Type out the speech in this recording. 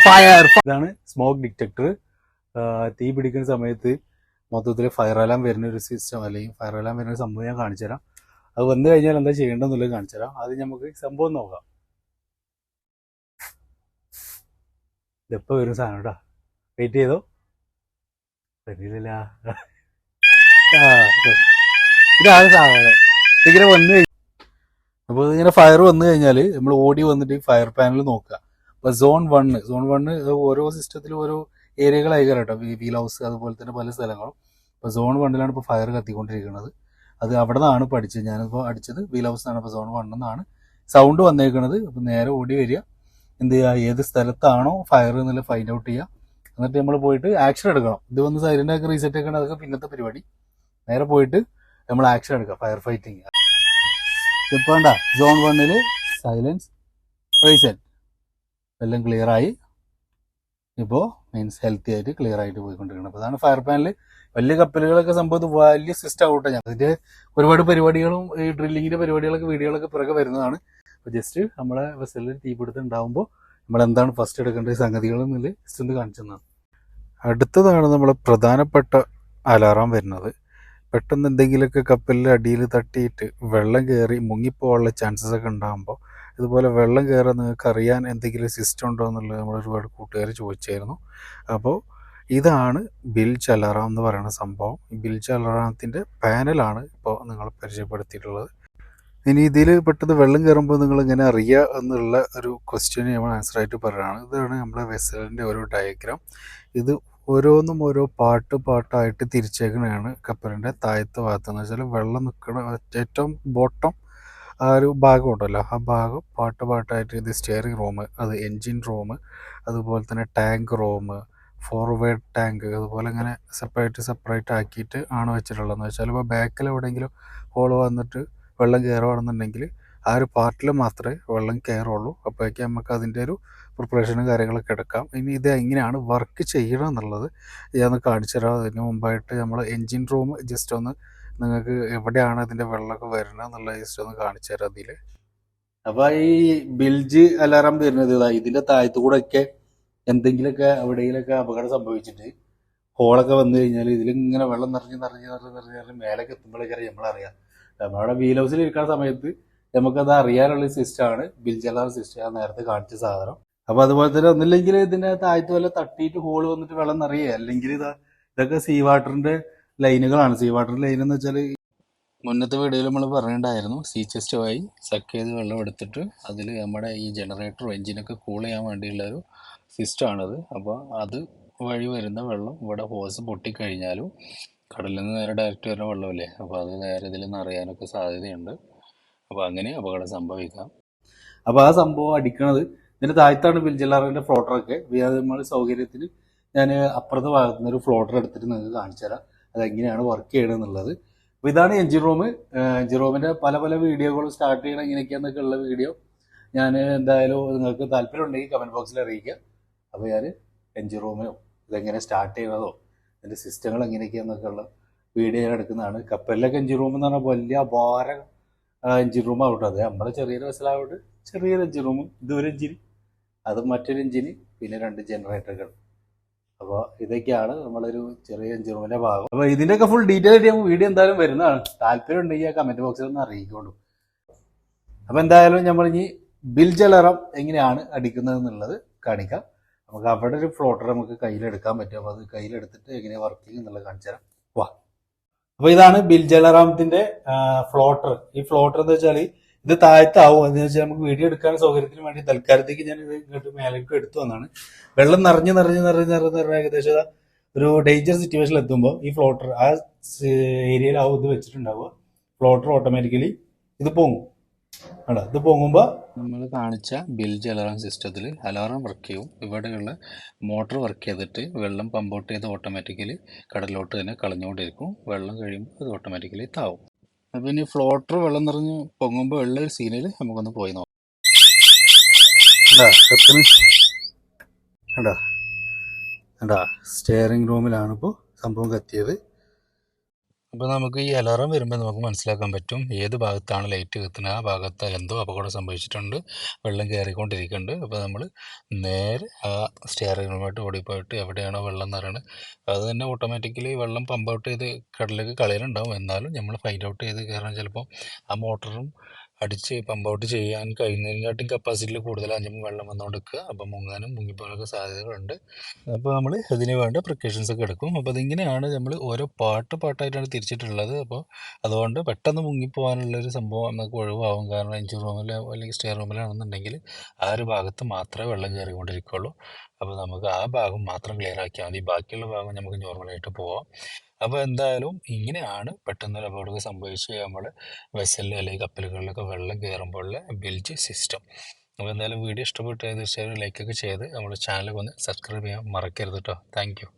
Fire. ഇതാണ് smoke detector. തീ പിടിക്കുന്ന സമയത്ത് മൊത്തത്തിൽ ഫയർ അലാം വരുന്ന ഒരു സിസ്റ്റം അല്ലെങ്കിൽ ഫയർ അലാം വരുന്ന ഒരു സംഭവം ഞാൻ കാണിച്ചു തരാം. അത് വന്നു കഴിഞ്ഞാൽ എന്താ ചെയ്യേണ്ടതെന്നുള്ളത് കാണിച്ചു തരാം. അത് നമുക്ക് സംഭവം നോക്കാം. ഇതെപ്പോൾ വരും സാധനം കേട്ടോ, വെയിറ്റ് ചെയ്തോ. വരുന്നില്ല. ഇതാണ് സാധനം. ഇങ്ങനെ വന്നു കഴിഞ്ഞാൽ അപ്പോൾ ഇതിങ്ങനെ ഫയർ വന്നു കഴിഞ്ഞാൽ നമ്മൾ ഓടി വന്നിട്ട് ഫയർ പാനൽ നോക്കുക. അപ്പോൾ സോൺ 1 ഓരോ സിസ്റ്റത്തിലും ഓരോ ഏരിയകളായി കേട്ടോ, വീൽ ഹൗസ് അതുപോലെ തന്നെ പല സ്ഥലങ്ങളും. ഇപ്പോൾ സോൺ 1 ഇപ്പോൾ ഫയർ കത്തിക്കൊണ്ടിരിക്കുന്നത്. അത് അവിടെ നിന്നാണ് പഠിച്ചത്. ഞാനിപ്പോൾ അടിച്ചത് വീൽ ഹൗസ് എന്നാണ്. ഇപ്പോൾ സോൺ 1 എന്നാണ് സൗണ്ട് വന്നേക്കുന്നത്. അപ്പോൾ നേരെ ഓടി വരിക, എന്ത് ചെയ്യുക, ഏത് സ്ഥലത്താണോ ഫയർ എന്നുള്ള ഫൈൻഡ് ഔട്ട് ചെയ്യുക. എന്നിട്ട് നമ്മൾ പോയിട്ട് ആക്ഷൻ എടുക്കണം. ഇത് വന്ന് സൈലന്റ് ആക്കി റീസെറ്റ് ആക്കണം, അതൊക്കെ പിന്നത്തെ പരിപാടി. നേരെ പോയിട്ട് നമ്മൾ ആക്ഷൻ എടുക്കുക, ഫയർ ഫൈറ്റിങ്. ഇപ്പോൾ വേണ്ട, സോൺ 1 സൈലൻസ് റീസെറ്റ് എല്ലാം ക്ലിയർ ആയി. ഇപ്പോൾ മീൻസ് ഹെൽത്തി ആയിട്ട് ക്ലിയർ ആയിട്ട് പോയിക്കൊണ്ടിരിക്കണം. അപ്പോൾ അതാണ് ഫയർ പാനൽ. വലിയ കപ്പലുകളൊക്കെ സംഭവത്ത് വലിയ സിസ്റ്റം ആവട്ടെ. ഞാൻ അതിൻ്റെ ഒരുപാട് പരിപാടികളും ഈ ഡ്രില്ലിങ്ങിൻ്റെ പരിപാടികളൊക്കെ വീഡിയോകളൊക്കെ പിറകെ വരുന്നതാണ്. അപ്പോൾ ജസ്റ്റ് നമ്മളെ വെസലിൽ തീപിടുത്തം ഉണ്ടാകുമ്പോൾ നമ്മൾ എന്താണ് ഫസ്റ്റ് എടുക്കേണ്ട സംഗതികൾ എന്നുള്ളത് ജസ്റ്റ് ഒന്ന് കാണിച്ചു തന്നാണ്. അടുത്തതാണ് നമ്മളെ പ്രധാനപ്പെട്ട അലാറാം വരുന്നത്. പെട്ടെന്ന് എന്തെങ്കിലുമൊക്കെ കപ്പലിൻ്റെ അടിയിൽ തട്ടിയിട്ട് വെള്ളം കയറി മുങ്ങിപ്പോകാനുള്ള ചാൻസസ് ഒക്കെ ഉണ്ടാകുമ്പോൾ, ഇതുപോലെ വെള്ളം കയറാൻ നിങ്ങൾക്ക് അറിയാൻ എന്തെങ്കിലും സിസ്റ്റം ഉണ്ടോ എന്നുള്ളത് നമ്മൾ ഒരുപാട് കൂട്ടുകാർ ചോദിച്ചായിരുന്നു. അപ്പോൾ ഇതാണ് ബിൽജ് അലാറാം എന്ന് പറയുന്ന സംഭവം. ഈ ബിൽജ് അലാറാമത്തിൻ്റെ പാനലാണ് ഇപ്പോൾ നിങ്ങൾ പരിചയപ്പെടുത്തിയിട്ടുള്ളത്. ഇനി ഇതിൽ പെട്ടെന്ന് വെള്ളം കയറുമ്പോൾ നിങ്ങൾ എങ്ങനെ അറിയുക എന്നുള്ള ഒരു ക്വസ്റ്റ്യന് നമ്മൾ ആൻസറായിട്ട് പറയുകയാണ്. ഇതാണ് നമ്മുടെ വെസലിൻ്റെ ഒരു ഡയഗ്രാം. ഇത് ഓരോന്നും ഓരോ പാട്ടായിട്ട് തിരിച്ചേക്കണതാണ് കപ്പലിൻ്റെ താഴത്തെ ഭാഗത്ത്. എന്ന് വെച്ചാൽ വെള്ളം നിൽക്കുന്ന ഏറ്റവും ബോട്ടം ആ ഒരു ഭാഗം ഉണ്ടല്ലോ, ആ ഭാഗം പാട്ടായിട്ട് ഇത് സ്റ്റിയറിംഗ് റൂം, അത് എൻജിൻ റൂം, അതുപോലെ തന്നെ ടാങ്ക് റൂം, ഫോർവേഡ് ടാങ്ക്, അതുപോലെ ഇങ്ങനെ സെപ്പറേറ്റ് ആക്കിയിട്ട് ആണ് വെച്ചിട്ടുള്ളത്. എന്ന് വെച്ചാൽ ഇപ്പോൾ ബാക്കിൽ എവിടെയെങ്കിലും ഹോൾ വന്നിട്ട് വെള്ളം കയറുകയാണെന്നുണ്ടെങ്കിൽ ആ ഒരു പാർട്ടിൽ മാത്രമേ വെള്ളം കയറുള്ളൂ. അപ്പോഴേക്കും നമുക്ക് അതിൻ്റെ ഒരു പ്രിപ്പറേഷനും കാര്യങ്ങളൊക്കെ എടുക്കാം. ഇനി ഇത് എങ്ങനെയാണ് വർക്ക് ചെയ്യണം എന്നുള്ളത് ഞാൻ കാണിച്ചു തരാം. അതിന് മുമ്പായിട്ട് നമ്മൾ എൻജിൻ റൂം ജസ്റ്റ് ഒന്ന് നിങ്ങൾക്ക് എവിടെയാണ് അതിൻ്റെ വെള്ളമൊക്കെ വരുന്നത് എന്നുള്ളത് ജസ്റ്റ് ഒന്ന് കാണിച്ചു തരാം അതിൽ. അപ്പോൾ ഈ ബിൽജ് അലാറാം വരുന്നത് ഇതാ, ഇതിൻ്റെ താഴത്തു കൂടെ ഒക്കെ എന്തെങ്കിലുമൊക്കെ എവിടെയെങ്കിലൊക്കെ അപകടം സംഭവിച്ചിട്ട് ഹോളൊക്കെ വന്നു കഴിഞ്ഞാൽ ഇതിലിങ്ങനെ വെള്ളം നിറഞ്ഞ് മേലേക്ക് എത്തുമ്പോഴേക്കാരം നമ്മളറിയാം. നമ്മളവിടെ വീൽ ഹൗസിൽ ഇരിക്കുന്ന സമയത്ത് നമുക്കത് അറിയാനുള്ള സിസ്റ്റമാണ് ബിൽജ് അലാറാം സിസ്റ്റം, ഞാൻ നേരത്തെ കാണിച്ച സാധനം. അപ്പോൾ അതുപോലെ തന്നെ ഒന്നില്ലെങ്കിൽ ഇതിൻ്റെ താഴത്ത് വല്ല തട്ടിയിട്ട് ഹോള് വന്നിട്ട് വെള്ളം നിറയുക, അല്ലെങ്കിൽ ഇതൊക്കെ സീ വാട്ടറിൻ്റെ ലൈനുകളാണ്. സീ വാട്ടർ ലൈൻ എന്ന് വെച്ചാൽ മുന്നത്തെ വീഡിയോയിൽ നമ്മൾ പറഞ്ഞിട്ടുണ്ടായിരുന്നു, സീ ചെസ്റ്റ് വഴി സക്ക് ചെയ്ത് വെള്ളം എടുത്തിട്ട് അതിൽ നമ്മുടെ ഈ ജനറേറ്ററും എഞ്ചിനൊക്കെ കൂൾ ചെയ്യാൻ വേണ്ടിയുള്ളൊരു സിസ്റ്റമാണത്. അപ്പോൾ അത് വഴി വരുന്ന വെള്ളം ഇവിടെ ഹോസ് പൊട്ടിക്കഴിഞ്ഞാലും കടലിൽ നിന്ന് നേരെ ഡയറക്റ്റ് വരുന്ന വെള്ളമല്ലേ, അപ്പോൾ അത് നേരെ ഇതിൽ നിറയാനൊക്കെ സാധ്യതയുണ്ട്. അപ്പോൾ അങ്ങനെ അപകടം സംഭവിക്കാം. അപ്പോൾ ആ സംഭവം അടിക്കണത് ഇതിൻ്റെ താഴത്താണ് ബിൽജ് അലാറിൻ്റെ ഫ്ലോട്ടറൊക്കെ. നമ്മൾ സൗകര്യത്തിന് ഞാൻ അപ്പുറത്തെ ഭാഗത്തു നിന്ന് ഒരു ഫ്ലോട്ടർ എടുത്തിട്ട് നിങ്ങൾക്ക് കാണിച്ചു തരാം അതെങ്ങനെയാണ് വർക്ക് ചെയ്യണം എന്നുള്ളത്. അപ്പോൾ ഇതാണ് എൻജിൻ റൂം. എൻജിൻ റൂമിൻ്റെ പല വീഡിയോകളും സ്റ്റാർട്ട് ചെയ്യണം എങ്ങനെയൊക്കെയാണെന്നൊക്കെ ഉള്ള വീഡിയോ ഞാൻ എന്തായാലും നിങ്ങൾക്ക് താല്പര്യം ഉണ്ടെങ്കിൽ കമൻറ്റ് ബോക്സിൽ അറിയിക്കുക. അപ്പോൾ ഞാൻ എൻജിൻ റൂമിനോ ഇതെങ്ങനെ സ്റ്റാർട്ട് ചെയ്യുന്നതോ അതിൻ്റെ സിസ്റ്റങ്ങൾ എങ്ങനെയൊക്കെയാണെന്നൊക്കെ ഉള്ള വീഡിയോ ഞാൻ എടുക്കുന്നതാണ്. കപ്പലിലൊക്കെ എൻജിൻ റൂം എന്ന് പറഞ്ഞാൽ വലിയ അപാര എൻജിൻ റൂം ആവട്ടെ. അത് നമ്മുടെ ചെറിയൊരു വശലാവട്ടെ, ചെറിയൊരു എൻജിൻ റൂമും, ഇതൊരു എൻജിൻ, അത് മറ്റൊരു എൻജിന്, പിന്നെ 2 ജനറേറ്ററുകൾ. അപ്പോൾ ഇതൊക്കെയാണ് നമ്മളൊരു ചെറിയ എൻജിൻ റൂമിൻ്റെ ഭാഗം. അപ്പോൾ ഇതിൻ്റെയൊക്കെ ഫുൾ ഡീറ്റെയിൽ ആയിട്ട് നമുക്ക് വീഡിയോ എന്തായാലും വരുന്നതാണ്. താല്പര്യം ഉണ്ടെങ്കിൽ ആ കമൻറ്റ് ബോക്സിൽ ഒന്ന് അറിയിക്കോളൂ. അപ്പോൾ എന്തായാലും നമ്മൾ ഇനി ബിൽജ് അലാറാം എങ്ങനെയാണ് അടിക്കുന്നത് എന്നുള്ളത് കാണിക്കാം. നമുക്ക് അവിടെ ഒരു ഫ്ലോട്ടർ നമുക്ക് കയ്യിലെടുക്കാൻ പറ്റും. അപ്പോൾ അത് കയ്യിലെടുത്തിട്ട് എങ്ങനെയാണ് വർക്കിംഗ് എന്നുള്ളത് കാണിച്ചു തരാം. വാ. അപ്പോൾ ഇതാണ് ബിൽജ് അലാറാമത്തിൻ്റെ ഫ്ലോട്ടർ. ഈ ഫ്ലോട്ടർ എന്ന് വെച്ചാൽ ഇത് താഴത്താവും. എന്ന് വെച്ചാൽ നമുക്ക് വീഡിയോ എടുക്കാൻ സൗകര്യത്തിന് വേണ്ടി തൽക്കാലത്തേക്ക് ഞാൻ ഇത് ഇങ്ങോട്ട് മേലേക്ക് എടുത്തു വന്നാണ്. വെള്ളം നിറഞ്ഞ് ഏകദേശം ഒരു ഡേഞ്ചർ സിറ്റുവേഷനിൽ എത്തുമ്പോൾ ഈ ഫ്ലോട്ടർ ആ ഏരിയയിലാവും ഇത് വെച്ചിട്ടുണ്ടാവുക. ഫ്ലോട്ടർ ഓട്ടോമാറ്റിക്കലി ഇത് പൊങ്ങും. അല്ല, ഇത് പൊങ്ങുമ്പോൾ നമ്മൾ കാണിച്ച ബിൽജ് അലാറാം സിസ്റ്റത്തിൽ അലാറാം വർക്ക് ചെയ്യും. ഇവിടെയുള്ള മോട്ടർ വർക്ക് ചെയ്തിട്ട് വെള്ളം പമ്പ് ഔട്ട് ചെയ്ത് ഓട്ടോമാറ്റിക്കലി കടലിലോട്ട് തന്നെ കളഞ്ഞുകൊണ്ടിരിക്കും. വെള്ളം കഴിയുമ്പോൾ അത് ഓട്ടോമാറ്റിക്കലി താവും. അപ്പം ഇനി ഫ്ലോട്ടർ വെള്ളം നിറഞ്ഞ് പൊങ്ങുമ്പോൾ ഉള്ള ഒരു സീനിൽ നമുക്കൊന്ന് പോയി നോക്കാം. സ്റ്റിയറിംഗ് റൂമിലാണ് ഇപ്പോൾ സംഭവം കത്തിയത്. അപ്പോൾ നമുക്ക് ഈ അലാറം വരുമ്പോൾ നമുക്ക് മനസ്സിലാക്കാൻ പറ്റും ഏത് ഭാഗത്താണ് ലൈറ്റ് കത്തുന്നത്, ആ ഭാഗത്ത് എന്തോ അപകടം സംഭവിച്ചിട്ടുണ്ട്, വെള്ളം കയറിക്കൊണ്ടിരിക്കുന്നുണ്ട്. അപ്പോൾ നമ്മൾ നേരെ ആ സ്റ്റെയറിങ്ങുമായിട്ട് ഓടിപ്പോയിട്ട് എവിടെയാണോ വെള്ളം നിറയണത് അത് തന്നെ ഓട്ടോമാറ്റിക്കലി വെള്ളം പമ്പ് ഔട്ട് ചെയ്ത് കടലിലേക്ക് കളയലുണ്ടാവും. എന്നാലും നമ്മൾ ഫൈൻഡ് ഔട്ട് ചെയ്ത് കയറാൻ ചിലപ്പോൾ ആ മോട്ടറും അടിച്ച് പമ്പ് ഔട്ട് ചെയ്യാൻ കഴിയുന്നതിനെക്കാട്ടും കപ്പാസിറ്റിയിൽ കൂടുതലാകുമ്പോൾ വെള്ളം വന്നുകൊണ്ടിരിക്കുക. അപ്പം മുങ്ങാനും മുങ്ങിപ്പോകാനൊക്കെ സാധ്യതകളുണ്ട്. അപ്പോൾ നമ്മൾ ഇതിന് വേണ്ട പ്രിക്കോഷൻസ് ഒക്കെ എടുക്കും. അപ്പോൾ അതിങ്ങനെയാണ് നമ്മൾ ഓരോ പാട്ടായിട്ടാണ് തിരിച്ചിട്ടുള്ളത്. അപ്പോൾ അതുകൊണ്ട് പെട്ടെന്ന് മുങ്ങിപ്പോകാനുള്ളൊരു സംഭവം നമുക്ക് ഒഴിവാകും. കാരണം എഞ്ചിൻ റൂമിലോ അല്ലെങ്കിൽ സ്റ്റെയർ റൂമിലാണെന്നുണ്ടെങ്കിൽ ആ ഒരു ഭാഗത്ത് മാത്രമേ വെള്ളം കയറിക്കൊണ്ടിരിക്കുകയുള്ളൂ. അപ്പോൾ നമുക്ക് ആ ഭാഗം മാത്രം ക്ലിയർ ആക്കിയാൽ മതി, ബാക്കിയുള്ള ഭാഗം നമുക്ക് നോർമലായിട്ട് പോവാം. അപ്പോൾ എന്തായാലും ഇങ്ങനെയാണ് പെട്ടെന്നൊരു അപകടമൊക്കെ സംഭവിച്ച് നമ്മൾ വെസലിൽ അല്ലെങ്കിൽ കപ്പലുകളിലൊക്കെ വെള്ളം കയറുമ്പോഴുള്ള ബിൽജ് സിസ്റ്റം. അപ്പോൾ എന്തായാലും വീഡിയോ ഇഷ്ടപ്പെട്ട് തീർച്ചയായും ലൈക്കൊക്കെ ചെയ്ത് നമ്മുടെ ചാനൽ ഒന്ന് സബ്സ്ക്രൈബ് ചെയ്യാൻ മറക്കരുത് കേട്ടോ. Thank you.